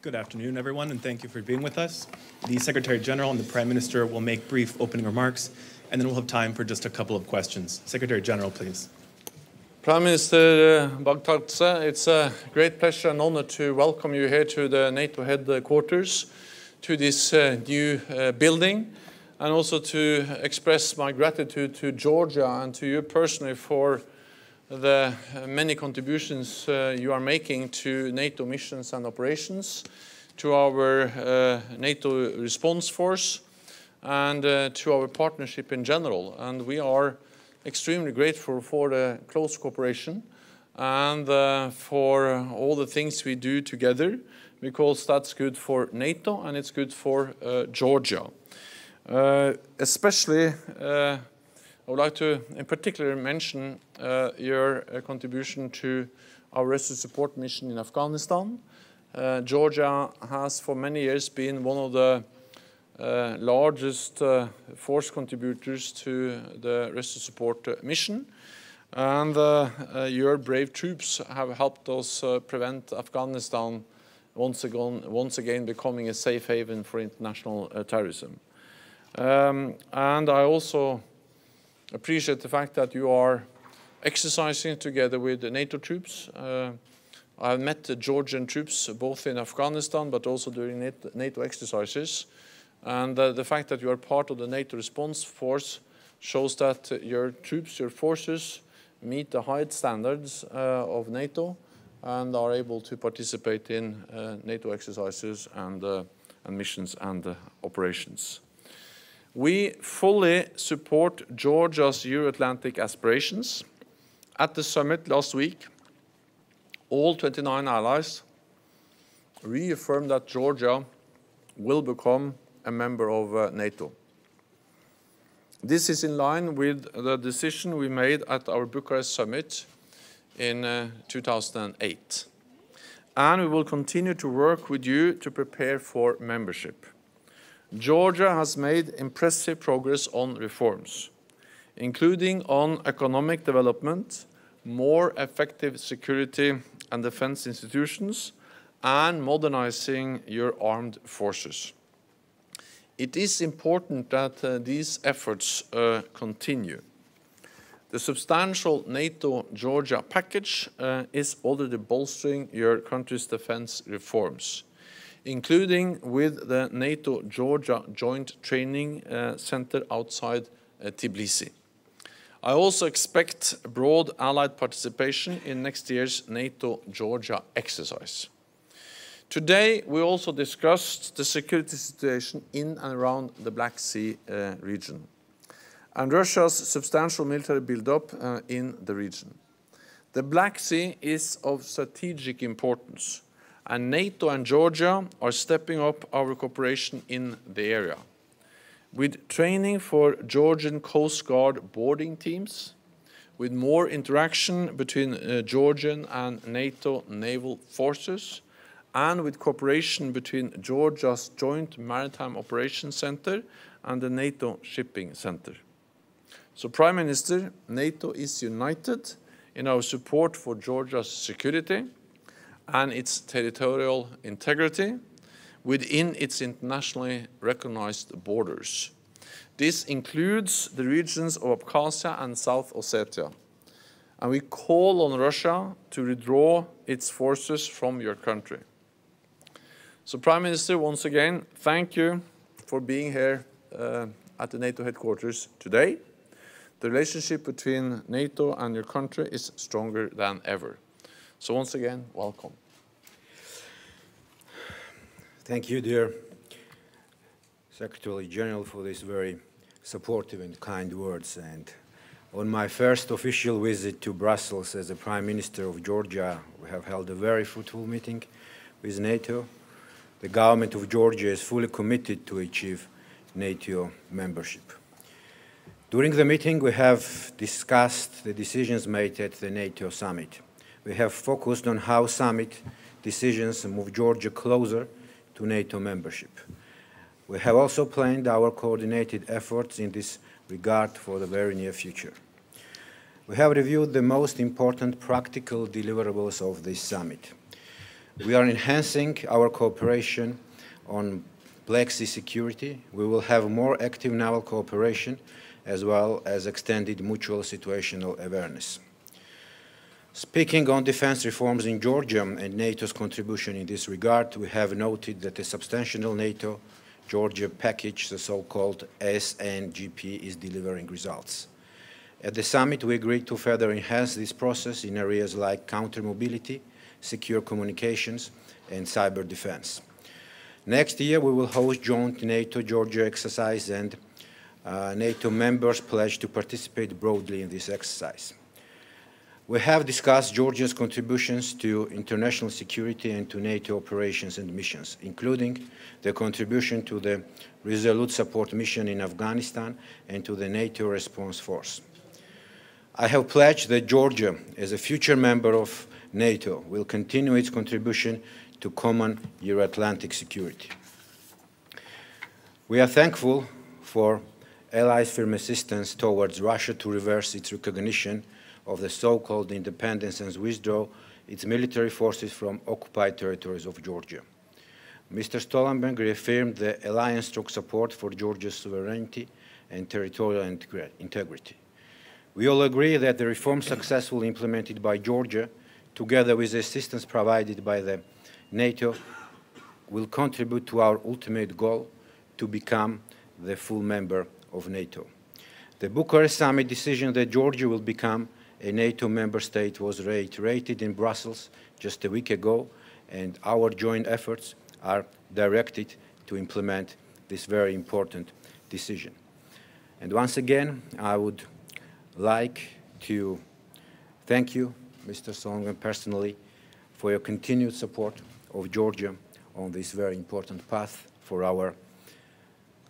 Good afternoon, everyone, and thank you for being with us. The Secretary General and the Prime Minister will make brief opening remarks, and then we'll have time for just a couple of questions. Secretary General, please. Prime Minister Bagtadze, it's a great pleasure and honor to welcome you here to the NATO headquarters, to this new building, and also to express my gratitude to Georgia and to you personally for the many contributions you are making to NATO missions and operations, to our NATO response force, and to our partnership in general. And we are extremely grateful for the close cooperation and for all the things we do together, because that's good for NATO and it's good for Georgia. Especially, I would like to in particular mention your contribution to our rescue support mission in Afghanistan. Georgia has for many years been one of the largest force contributors to the rescue support mission, and your brave troops have helped us prevent Afghanistan once again becoming a safe haven for international terrorism. And I also appreciate the fact that you are exercising together with the NATO troops. I have met the Georgian troops both in Afghanistan but also during NATO exercises. And the fact that you are part of the NATO response force shows that your troops, your forces, meet the highest standards of NATO and are able to participate in NATO exercises and missions and operations. We fully support Georgia's Euro-Atlantic aspirations. At the summit last week, all 29 allies reaffirmed that Georgia will become a member of NATO. This is in line with the decision we made at our Bucharest summit in 2008. And we will continue to work with you to prepare for membership. Georgia has made impressive progress on reforms, including on economic development, more effective security and defense institutions, and modernizing your armed forces. It is important that these efforts continue. The substantial NATO-Georgia package is already bolstering your country's defense reforms, including with the NATO-Georgia Joint Training Center outside Tbilisi. I also expect broad allied participation in next year's NATO-Georgia exercise. Today, we also discussed the security situation in and around the Black Sea region and Russia's substantial military buildup in the region. The Black Sea is of strategic importance, and NATO and Georgia are stepping up our cooperation in the area, with training for Georgian Coast Guard boarding teams, with more interaction between Georgian and NATO naval forces, and with cooperation between Georgia's Joint Maritime Operations Center and the NATO Shipping Center. So, Prime Minister, NATO is united in our support for Georgia's security and its territorial integrity within its internationally recognized borders. This includes the regions of Abkhazia and South Ossetia. And we call on Russia to withdraw its forces from your country. So, Prime Minister, once again, thank you for being here at the NATO headquarters today. The relationship between NATO and your country is stronger than ever. So once again, welcome. Thank you, dear Secretary General, for these very supportive and kind words. And on my first official visit to Brussels as the Prime Minister of Georgia, we have held a very fruitful meeting with NATO. The government of Georgia is fully committed to achieve NATO membership. During the meeting, we have discussed the decisions made at the NATO summit. We have focused on how summit decisions move Georgia closer to NATO membership. We have also planned our coordinated efforts in this regard for the very near future. We have reviewed the most important practical deliverables of this summit. We are enhancing our cooperation on Black Sea security. We will have more active naval cooperation as well as extended mutual situational awareness. Speaking on defense reforms in Georgia and NATO's contribution in this regard, we have noted that a substantial NATO-Georgia package, the so-called SNGP, is delivering results. At the summit, we agreed to further enhance this process in areas like counter-mobility, secure communications, and cyber defense. Next year, we will host joint NATO-Georgia exercise, and NATO members pledge to participate broadly in this exercise. We have discussed Georgia's contributions to international security and to NATO operations and missions, including the contribution to the Resolute Support Mission in Afghanistan and to the NATO Response Force. I have pledged that Georgia, as a future member of NATO, will continue its contribution to common Euro-Atlantic security. We are thankful for allies' firm assistance towards Russia to reverse its recognition of the so-called independence and withdraw its military forces from occupied territories of Georgia. Mr. Stoltenberg reaffirmed the alliance-struck support for Georgia's sovereignty and territorial integrity. We all agree that the reforms successfully implemented by Georgia, together with the assistance provided by the NATO, will contribute to our ultimate goal to become the full member of NATO. The Bucharest Summit decision that Georgia will become a NATO member state was reiterated in Brussels just a week ago, and our joint efforts are directed to implement this very important decision. And once again, I would like to thank you, Mr. Stoltenberg, personally, for your continued support of Georgia on this very important path for our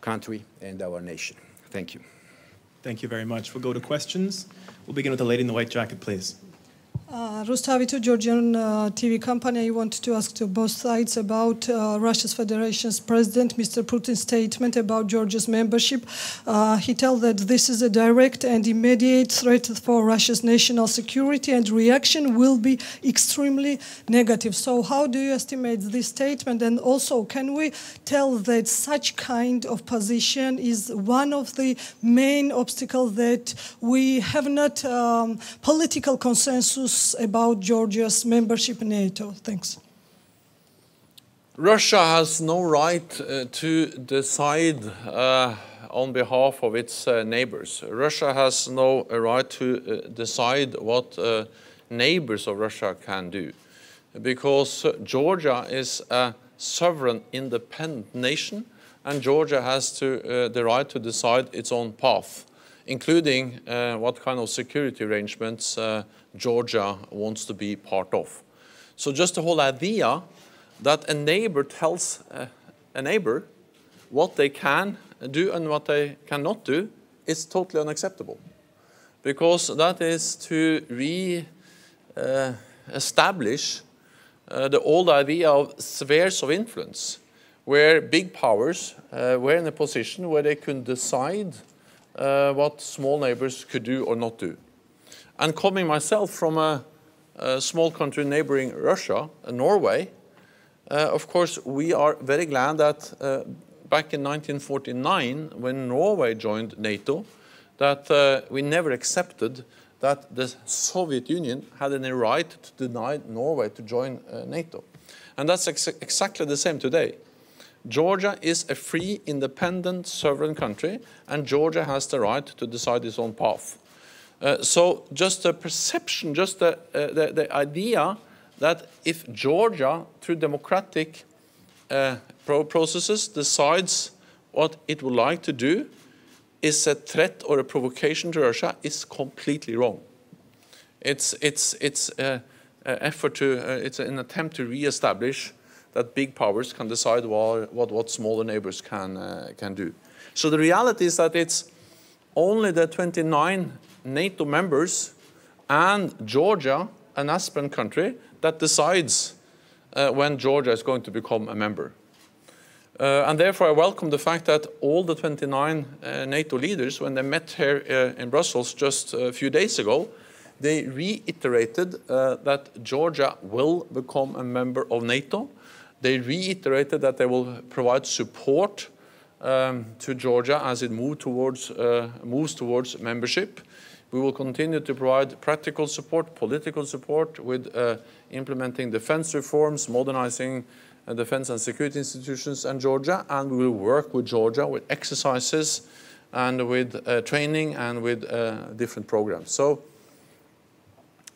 country and our nation. Thank you. Thank you very much. We'll go to questions. We'll begin with the lady in the white jacket, please. Rustavitu, Georgian TV company. I want to ask to both sides about Russia's Federation's president, Mr. Putin's statement about Georgia's membership. He tells that this is a direct and immediate threat for Russia's national security, and reaction will be extremely negative. So how do you estimate this statement? And also, can we tell that such kind of position is one of the main obstacles that we have not political consensus about Georgia's membership in NATO? Thanks. Russia has no right to decide on behalf of its neighbors. Russia has no right to decide what neighbors of Russia can do, because Georgia is a sovereign, independent nation, and Georgia has the right to decide its own path, including what kind of security arrangements Georgia wants to be part of. So just the whole idea that a neighbor tells a neighbor what they can do and what they cannot do is totally unacceptable, because that is to re-establish the old idea of spheres of influence, where big powers were in a position where they could decide what small neighbors could do or not do. And coming myself from a small country neighboring Russia, Norway, of course, we are very glad that back in 1949, when Norway joined NATO, that we never accepted that the Soviet Union had any right to deny Norway to join NATO. And that's exactly the same today. Georgia is a free, independent, sovereign country, and Georgia has the right to decide its own path. So just the perception, just the idea that if Georgia, through democratic processes, decides what it would like to do, is a threat or a provocation to Russia, is completely wrong. It's an attempt to re-establish that big powers can decide what smaller neighbors can do. So the reality is that it's only the 29 NATO members and Georgia, an aspirant country, that decides when Georgia is going to become a member. And therefore I welcome the fact that all the 29 NATO leaders, when they met here in Brussels just a few days ago, they reiterated that Georgia will become a member of NATO. They reiterated that they will provide support to Georgia as it moves towards membership. We will continue to provide practical support, political support with implementing defense reforms, modernizing defense and security institutions in Georgia, and we will work with Georgia with exercises and with training and with different programs. So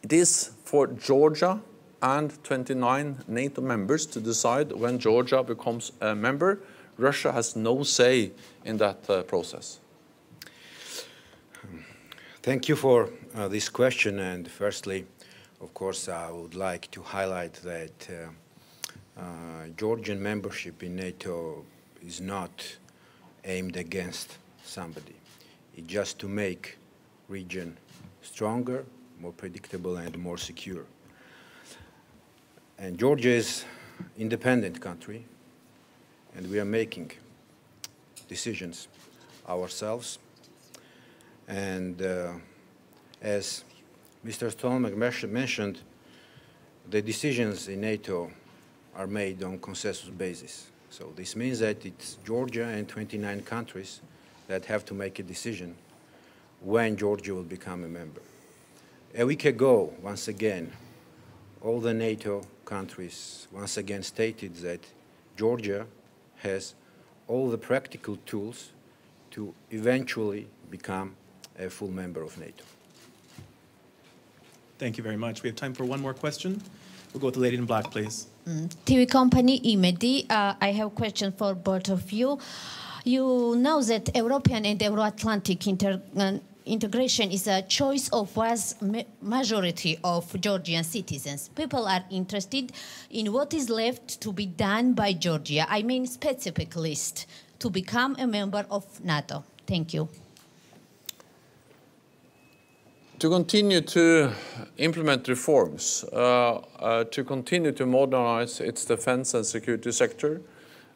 it is for Georgia and 29 NATO members to decide when Georgia becomes a member. Russia has no say in that process. Thank you for this question. And firstly, of course, I would like to highlight that Georgian membership in NATO is not aimed against somebody. It's just to make region stronger, more predictable, and more secure. And Georgia is an independent country, and we are making decisions ourselves. And as Mr. Stoltenberg mentioned, the decisions in NATO are made on consensus basis. So this means that it's Georgia and 29 countries that have to make a decision when Georgia will become a member. A week ago, once again, all the NATO countries once again stated that Georgia has all the practical tools to eventually become a full member of NATO. Thank you very much. We have time for one more question. We'll go with the lady in black, please. TV company IMEDI. I have a question for both of you. You know that European and Euro-Atlantic integration is a choice of vast majority of Georgian citizens. People are interested in what is left to be done by Georgia. I mean specific list to become a member of NATO. Thank you. To continue to implement reforms, to continue to modernize its defense and security sector,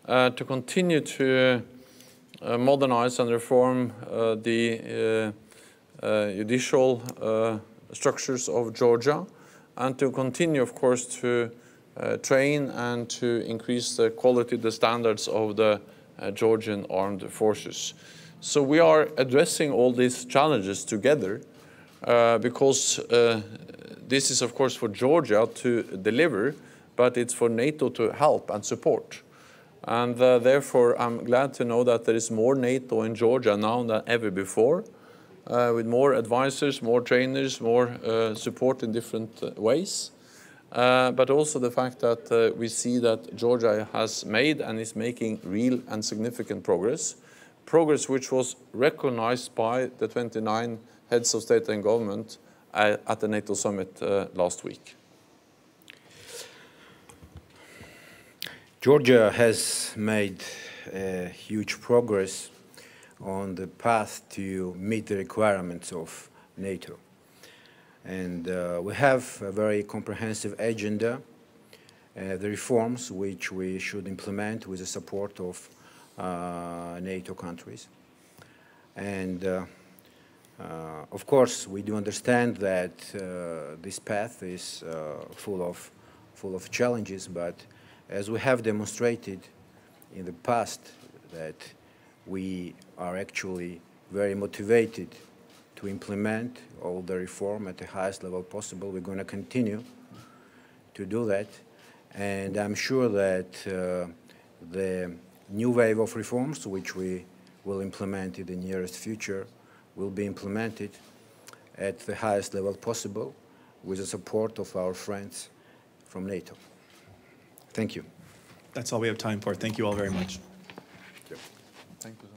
to continue to modernize and reform the judicial structures of Georgia, and to continue, of course, to train and to increase the quality, the standards of the Georgian armed forces. So we are addressing all these challenges together because this is, of course, for Georgia to deliver, but it's for NATO to help and support. And therefore, I'm glad to know that there is more NATO in Georgia now than ever before, with more advisors, more trainers, more support in different ways. But also the fact that we see that Georgia has made and is making real and significant progress which was recognized by the 29 heads of state and government at the NATO summit last week. Georgia has made huge progress on the path to meet the requirements of NATO. And we have a very comprehensive agenda, the reforms which we should implement with the support of NATO countries. And of course, we do understand that this path is full of challenges, but as we have demonstrated in the past that we are actually very motivated to implement all the reform at the highest level possible. We're going to continue to do that. And I'm sure that the new wave of reforms, which we will implement in the nearest future, will be implemented at the highest level possible with the support of our friends from NATO. Thank you. That's all we have time for. Thank you all very much. Thank you.